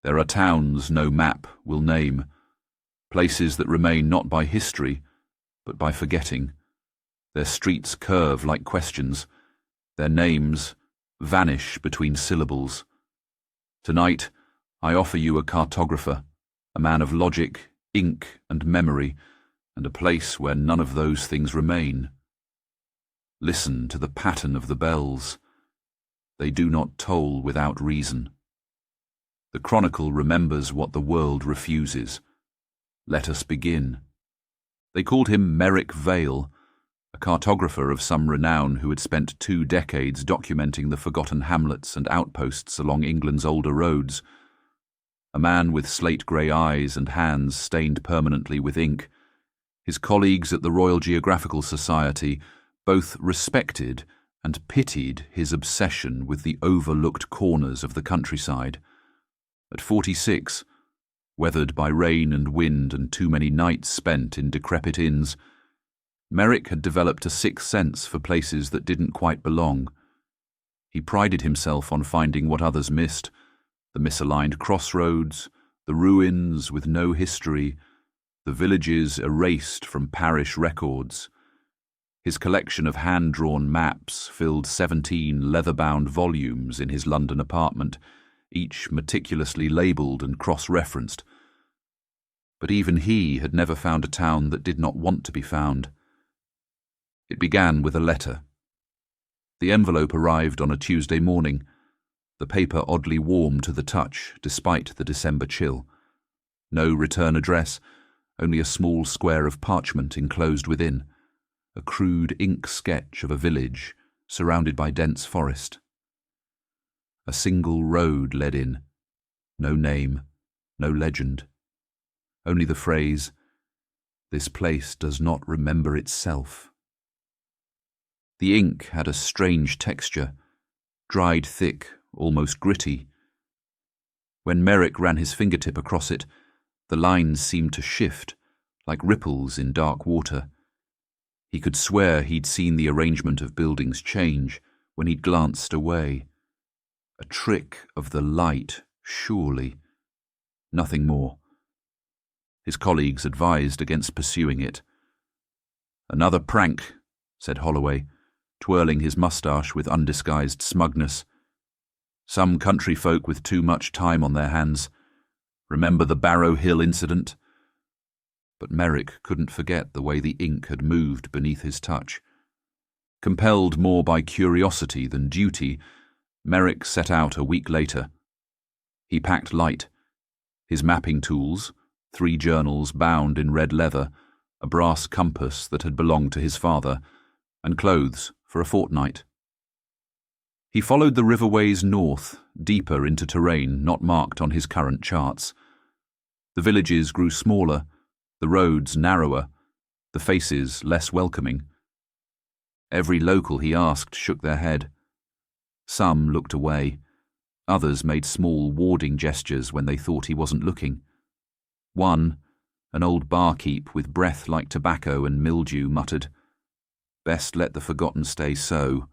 There are towns no map will name, places that remain not by history, but by forgetting. Their streets curve like questions, their names vanish between syllables. Tonight, I offer you a cartographer, a man of logic, ink, and memory, and a place where none of those things remain. Listen to the pattern of the bells. They do not toll without reason. The Chronicle remembers what the world refuses. Let us begin. They called him Merrick Vale, a cartographer of some renown who had spent 2 decades documenting the forgotten hamlets and outposts along England's older roads. A man with slate-grey eyes and hands stained permanently with ink. His colleagues at the Royal Geographical Society both respected and pitied his obsession with the overlooked corners of the countryside. At 46, weathered by rain and wind and too many nights spent in decrepit inns, Merrick had developed a sixth sense for places that didn't quite belong. He prided himself on finding what others missed: the misaligned crossroads, the ruins with no history, the villages erased from parish records. His collection of hand-drawn maps filled 17 leather-bound volumes in his London apartment, each meticulously labelled and cross-referenced. But even he had never found a town that did not want to be found. It began with a letter. The envelope arrived on a Tuesday morning, the paper oddly warm to the touch despite the December chill. No return address, only a small square of parchment enclosed within, a crude ink sketch of a village surrounded by dense forest. A single road led in. No name, no legend. Only the phrase, "This place does not remember itself." The ink had a strange texture, dried thick, almost gritty. When Merrick ran his fingertip across it, the lines seemed to shift, like ripples in dark water. He could swear he'd seen the arrangement of buildings change when he'd glanced away. A trick of the light, surely. Nothing more. His colleagues advised against pursuing it. "Another prank," said Holloway, twirling his moustache with undisguised smugness. "Some country folk with too much time on their hands. Remember the Barrow Hill incident?" But Merrick couldn't forget the way the ink had moved beneath his touch. Compelled more by curiosity than duty, Merrick set out a week later. He packed light. His mapping tools, 3 journals bound in red leather, a brass compass that had belonged to his father, and clothes for a fortnight. He followed the riverways north, deeper into terrain not marked on his current charts. The villages grew smaller, the roads narrower, the faces less welcoming. Every local he asked shook their head. Some looked away. Others made small warding gestures when they thought he wasn't looking. One, an old barkeep with breath like tobacco and mildew, muttered, "Best let the forgotten stay so,"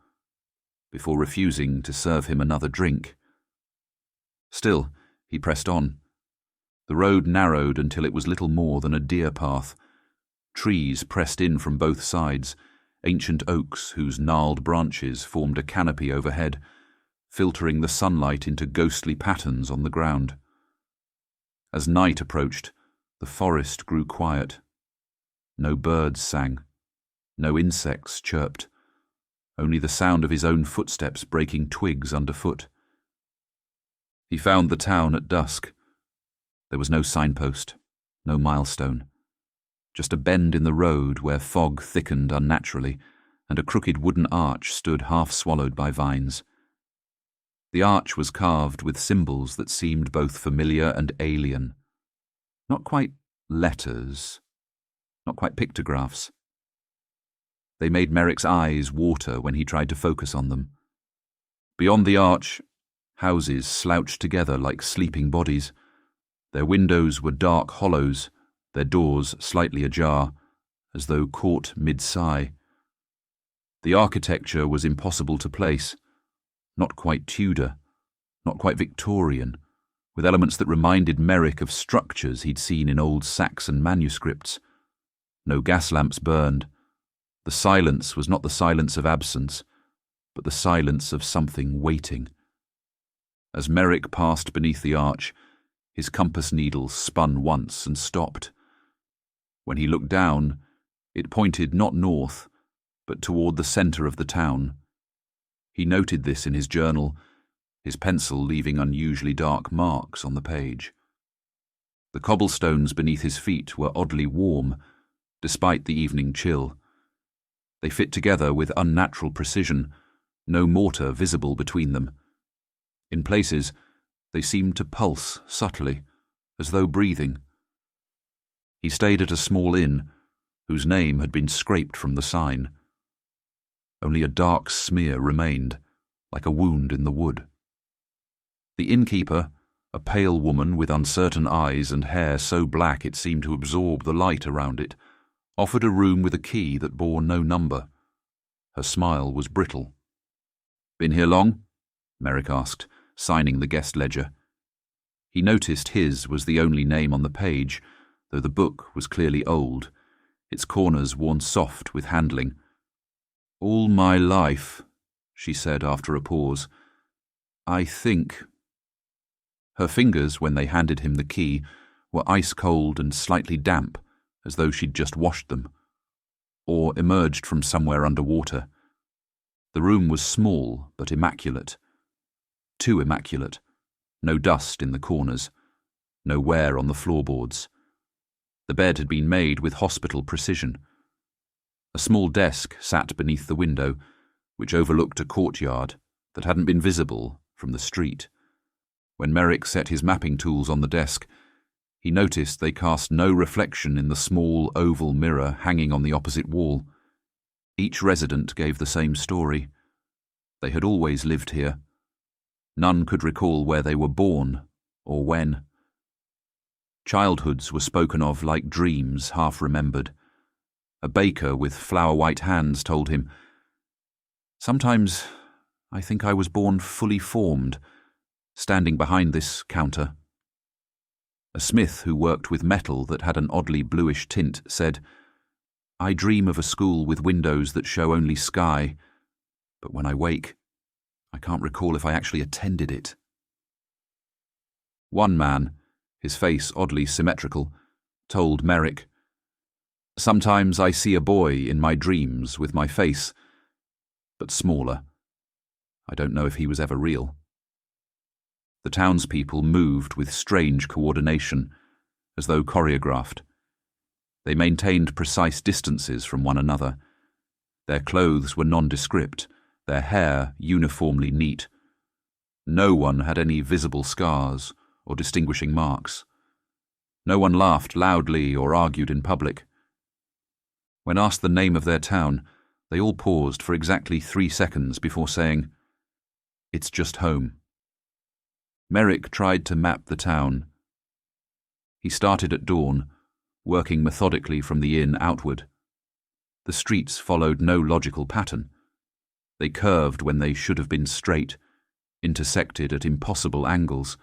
before refusing to serve him another drink. Still, he pressed on. The road narrowed until it was little more than a deer path. Trees pressed in from both sides, ancient oaks whose gnarled branches formed a canopy overhead, filtering the sunlight into ghostly patterns on the ground. As night approached, the forest grew quiet. No birds sang, no insects chirped, only the sound of his own footsteps breaking twigs underfoot. He found the town at dusk. There was no signpost, no milestone. Just a bend in the road where fog thickened unnaturally, and a crooked wooden arch stood half-swallowed by vines. The arch was carved with symbols that seemed both familiar and alien. Not quite letters, not quite pictographs. They made Merrick's eyes water when he tried to focus on them. Beyond the arch, houses slouched together like sleeping bodies. Their windows were dark hollows, their doors slightly ajar, as though caught mid-sigh. The architecture was impossible to place, not quite Tudor, not quite Victorian, with elements that reminded Merrick of structures he'd seen in old Saxon manuscripts. No gas lamps burned. The silence was not the silence of absence, but the silence of something waiting. As Merrick passed beneath the arch, his compass needle spun once and stopped. When he looked down, it pointed not north, but toward the centre of the town. He noted this in his journal, his pencil leaving unusually dark marks on the page. The cobblestones beneath his feet were oddly warm, despite the evening chill. They fit together with unnatural precision, no mortar visible between them. In places, they seemed to pulse subtly, as though breathing. He stayed at a small inn, whose name had been scraped from the sign. Only a dark smear remained, like a wound in the wood. The innkeeper, a pale woman with uncertain eyes and hair so black it seemed to absorb the light around it, offered a room with a key that bore no number. Her smile was brittle. "Been here long?" Merrick asked, signing the guest ledger. He noticed his was the only name on the page, though the book was clearly old, its corners worn soft with handling. "All my life," she said after a pause. "I think." Her fingers, when they handed him the key, were ice-cold and slightly damp, as though she'd just washed them, or emerged from somewhere underwater. The room was small but immaculate. Too immaculate. No dust in the corners, no wear on the floorboards. The bed had been made with hospital precision. A small desk sat beneath the window, which overlooked a courtyard that hadn't been visible from the street. When Merrick set his mapping tools on the desk, he noticed they cast no reflection in the small oval mirror hanging on the opposite wall. Each resident gave the same story. They had always lived here. None could recall where they were born or when. Childhoods were spoken of like dreams half remembered. A baker with flower-white hands told him, "Sometimes I think I was born fully formed, standing behind this counter." A smith who worked with metal that had an oddly bluish tint said, "I dream of a school with windows that show only sky, but when I wake, I can't recall if I actually attended it." One man, his face oddly symmetrical, told Merrick, "Sometimes I see a boy in my dreams with my face, but smaller. I don't know if he was ever real." The townspeople moved with strange coordination, as though choreographed. They maintained precise distances from one another. Their clothes were nondescript, their hair uniformly neat. No one had any visible scars or distinguishing marks. No one laughed loudly or argued in public. When asked the name of their town, they all paused for exactly 3 seconds before saying, "It's just home." Merrick tried to map the town. He started at dawn, working methodically from the inn outward. The streets followed no logical pattern. They curved when they should have been straight, intersected at impossible angles,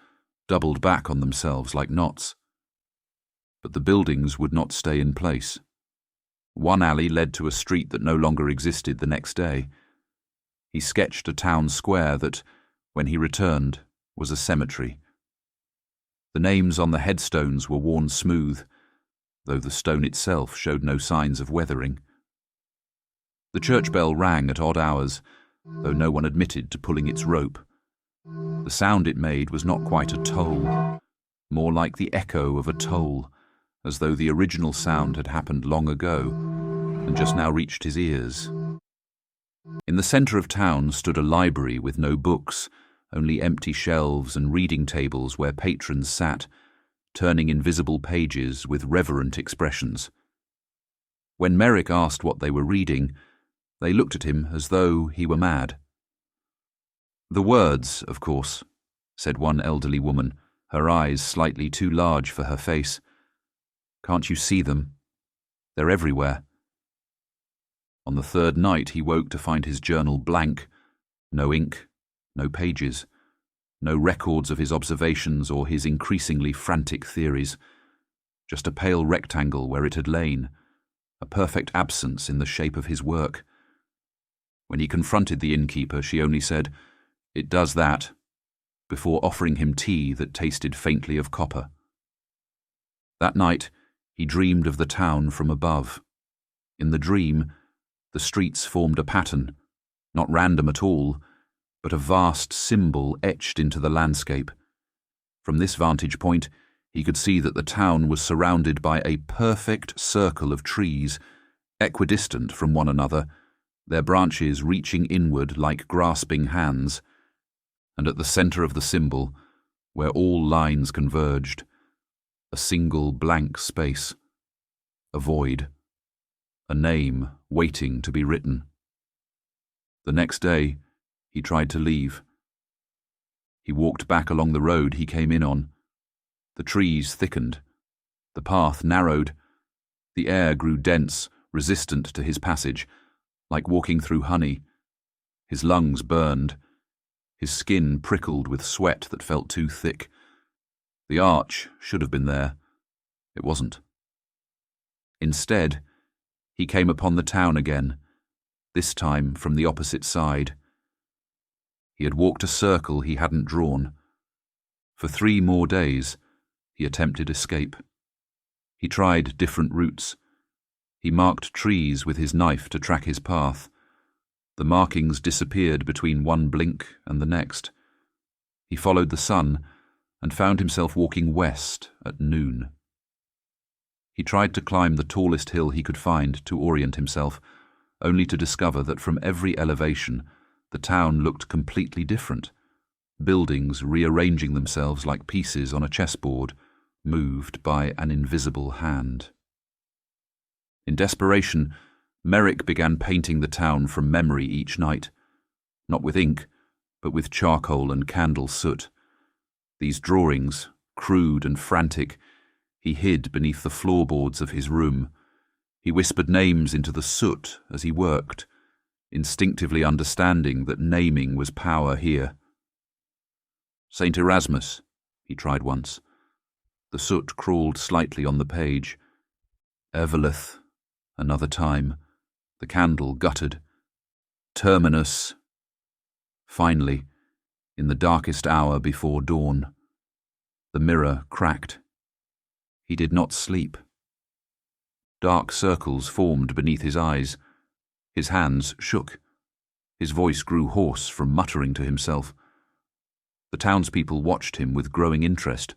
doubled back on themselves like knots. But the buildings would not stay in place. One alley led to a street that no longer existed the next day. He sketched a town square that, when he returned, was a cemetery. The names on the headstones were worn smooth, though the stone itself showed no signs of weathering. The church bell rang at odd hours, though no one admitted to pulling its rope. The sound it made was not quite a toll, more like the echo of a toll, as though the original sound had happened long ago and just now reached his ears. In the centre of town stood a library with no books, only empty shelves and reading tables where patrons sat, turning invisible pages with reverent expressions. When Merrick asked what they were reading, they looked at him as though he were mad. "The words, of course," said one elderly woman, her eyes slightly too large for her face. "Can't you see them? They're everywhere." On the third night he woke to find his journal blank, no ink, no pages. No records of his observations or his increasingly frantic theories. Just a pale rectangle where it had lain, a perfect absence in the shape of his work. When he confronted the innkeeper, she only said, "It does that," before offering him tea that tasted faintly of copper. That night, he dreamed of the town from above. In the dream, the streets formed a pattern, not random at all, but a vast symbol etched into the landscape. From this vantage point, he could see that the town was surrounded by a perfect circle of trees, equidistant from one another, their branches reaching inward like grasping hands, and at the centre of the symbol, where all lines converged, a single blank space, a void, a name waiting to be written. The next day, he tried to leave. He walked back along the road he came in on. The trees thickened. The path narrowed. The air grew dense, resistant to his passage, like walking through honey. His lungs burned. His skin prickled with sweat that felt too thick. The arch should have been there. It wasn't. Instead, he came upon the town again, this time from the opposite side. He had walked a circle he hadn't drawn. For 3 more days, he attempted escape. He tried different routes. He marked trees with his knife to track his path. The markings disappeared between one blink and the next. He followed the sun and found himself walking west at noon. He tried to climb the tallest hill he could find to orient himself, only to discover that from every elevation, the town looked completely different, buildings rearranging themselves like pieces on a chessboard, moved by an invisible hand. In desperation, Merrick began painting the town from memory each night, not with ink, but with charcoal and candle soot. These drawings, crude and frantic, he hid beneath the floorboards of his room. He whispered names into the soot as he worked, instinctively understanding that naming was power here. St. Erasmus, he tried once. The soot crawled slightly on the page. Eveleth, another time. The candle guttered. Terminus. Finally, in the darkest hour before dawn, the mirror cracked. He did not sleep. Dark circles formed beneath his eyes. His hands shook. His voice grew hoarse from muttering to himself. The townspeople watched him with growing interest,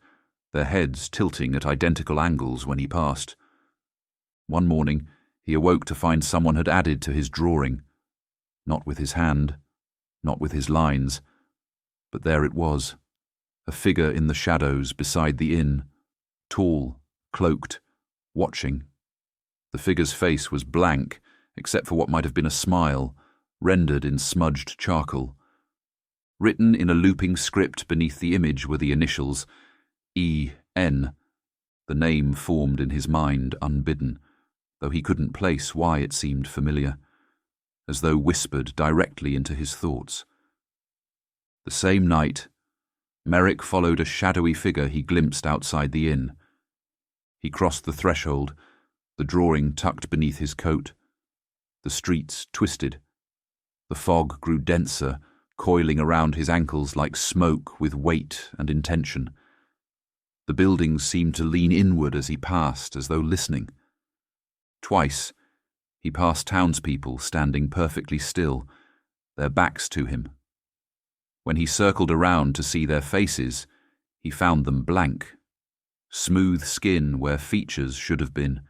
their heads tilting at identical angles when he passed. One morning, he awoke to find someone had added to his drawing. Not with his hand, not with his lines, but there it was, a figure in the shadows beside the inn, tall, cloaked, watching. The figure's face was blank, except for what might have been a smile, rendered in smudged charcoal. Written in a looping script beneath the image were the initials E.N. The name formed in his mind unbidden, though he couldn't place why it seemed familiar, as though whispered directly into his thoughts. The same night, Merrick followed a shadowy figure he glimpsed outside the inn. He crossed the threshold, the drawing tucked beneath his coat. The streets twisted. The fog grew denser, coiling around his ankles like smoke with weight and intention. The buildings seemed to lean inward as he passed, as though listening. Twice, he passed townspeople standing perfectly still, their backs to him. When he circled around to see their faces, he found them blank, smooth skin where features should have been.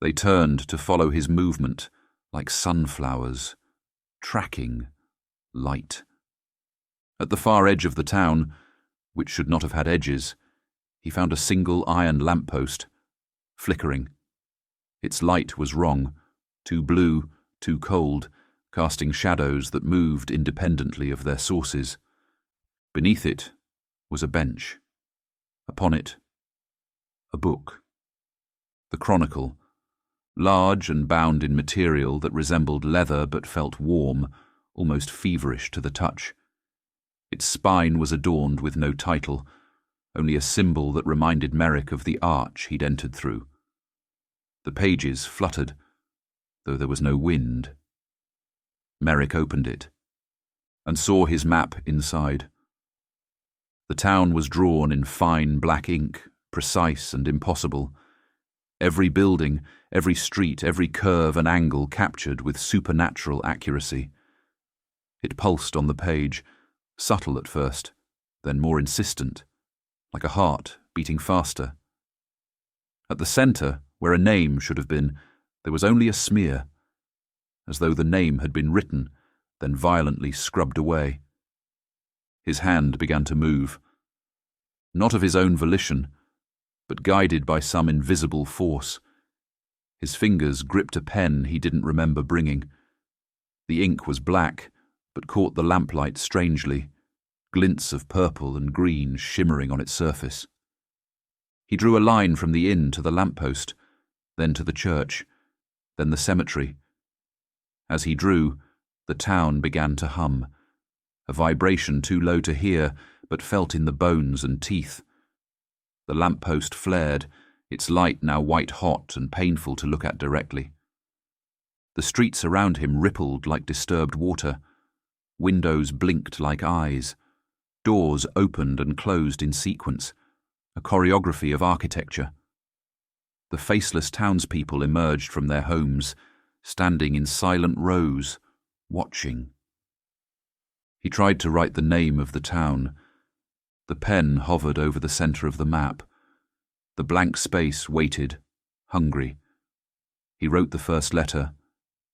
They turned to follow his movement, like sunflowers, tracking light. At the far edge of the town, which should not have had edges, he found a single iron lamppost, flickering. Its light was wrong, too blue, too cold, casting shadows that moved independently of their sources. Beneath it was a bench. Upon it, a book. The Chronicle, large and bound in material that resembled leather but felt warm, almost feverish to the touch. Its spine was adorned with no title, only a symbol that reminded Merrick of the arch he'd entered through. The pages fluttered, though there was no wind. Merrick opened it and saw his map inside. The town was drawn in fine black ink, precise and impossible. Every building, every street, every curve and angle captured with supernatural accuracy. It pulsed on the page, subtle at first, then more insistent, like a heart beating faster. At the centre, where a name should have been, there was only a smear, as though the name had been written, then violently scrubbed away. His hand began to move, not of his own volition, but guided by some invisible force. His fingers gripped a pen he didn't remember bringing. The ink was black, but caught the lamplight strangely, glints of purple and green shimmering on its surface. He drew a line from the inn to the lamppost, then to the church, then the cemetery. As he drew, the town began to hum, a vibration too low to hear, but felt in the bones and teeth. The lamppost flared, its light now white-hot and painful to look at directly. The streets around him rippled like disturbed water. Windows blinked like eyes. Doors opened and closed in sequence, a choreography of architecture. The faceless townspeople emerged from their homes, standing in silent rows, watching. He tried to write the name of the town. The pen hovered over the centre of the map. The blank space waited, hungry. He wrote the first letter,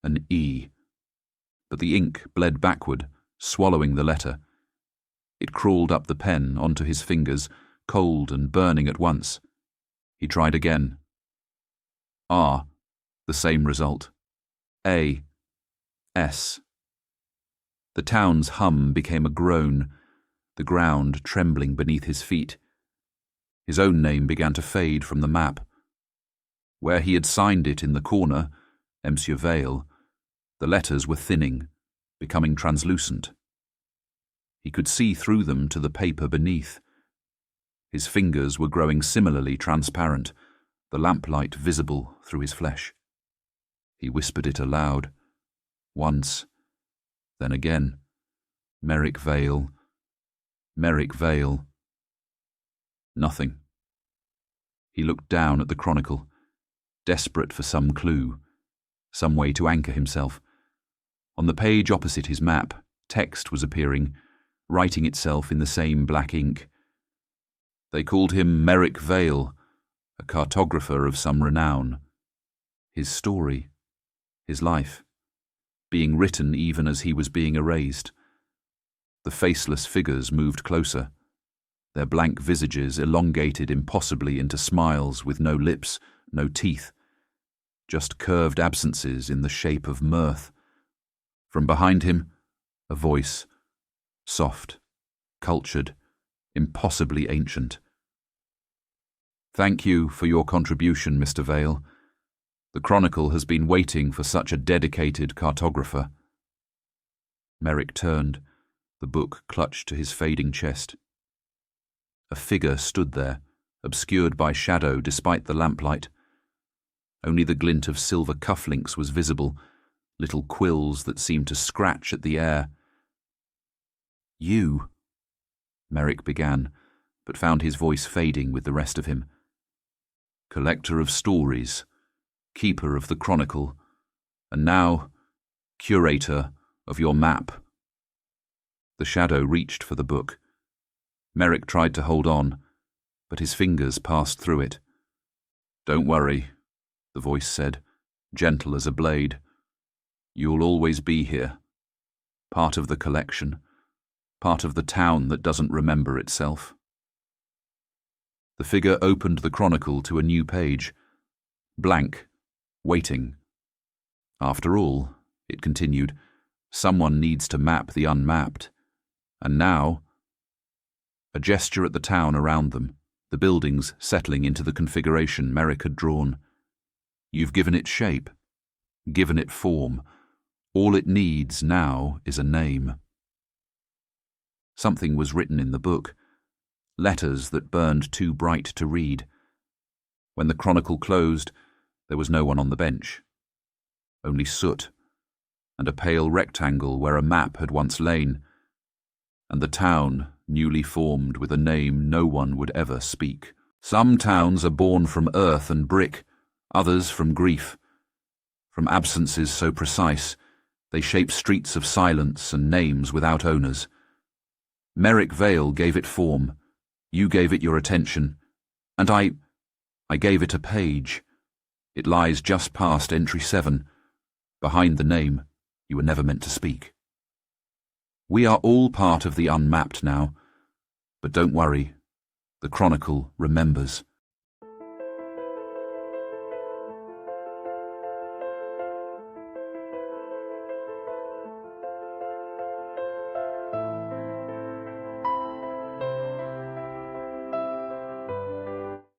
an E. But the ink bled backward, swallowing the letter. It crawled up the pen onto his fingers, cold and burning at once. He tried again. R. The same result. A. S. The town's hum became a groan, the ground trembling beneath his feet. His own name began to fade from the map. Where he had signed it in the corner, Monsieur Vale, the letters were thinning, becoming translucent. He could see through them to the paper beneath. His fingers were growing similarly transparent, the lamplight visible through his flesh. He whispered it aloud, once, then again. Merrick Vale. Merrick Vale. Nothing. He looked down at the Chronicle, desperate for some clue, some way to anchor himself. On the page opposite his map, text was appearing, writing itself in the same black ink. They called him Merrick Vale, a cartographer of some renown. His story, his life, being written even as he was being erased. The faceless figures moved closer, their blank visages elongated impossibly into smiles with no lips, no teeth, just curved absences in the shape of mirth. From behind him, a voice, soft, cultured, impossibly ancient. Thank you for your contribution, Mr. Vale. The Chronicle has been waiting for such a dedicated cartographer. Merrick turned, the book clutched to his fading chest. A figure stood there, obscured by shadow despite the lamplight. Only the glint of silver cufflinks was visible, little quills that seemed to scratch at the air. You, Merrick began, but found his voice fading with the rest of him. Collector of stories, keeper of the Chronicle, and now curator of your map. The shadow reached for the book. Merrick tried to hold on, but his fingers passed through it. Don't worry, the voice said, gentle as a blade. You'll always be here, part of the collection, part of the town that doesn't remember itself. The figure opened the Chronicle to a new page, blank, waiting. After all, it continued, someone needs to map the unmapped. And now, a gesture at the town around them, the buildings settling into the configuration Merrick had drawn. You've given it shape, given it form. All it needs now is a name. Something was written in the book. Letters that burned too bright to read. When the Chronicle closed, there was no one on the bench. Only soot, and a pale rectangle where a map had once lain, and the town newly formed with a name no one would ever speak. Some towns are born from earth and brick, others from grief. From absences so precise, they shape streets of silence and names without owners. Merrick Vale gave it form, you gave it your attention, and I gave it a page. It lies just past entry 7, behind the name you were never meant to speak. We are all part of the unmapped now, but don't worry, the Chronicle remembers.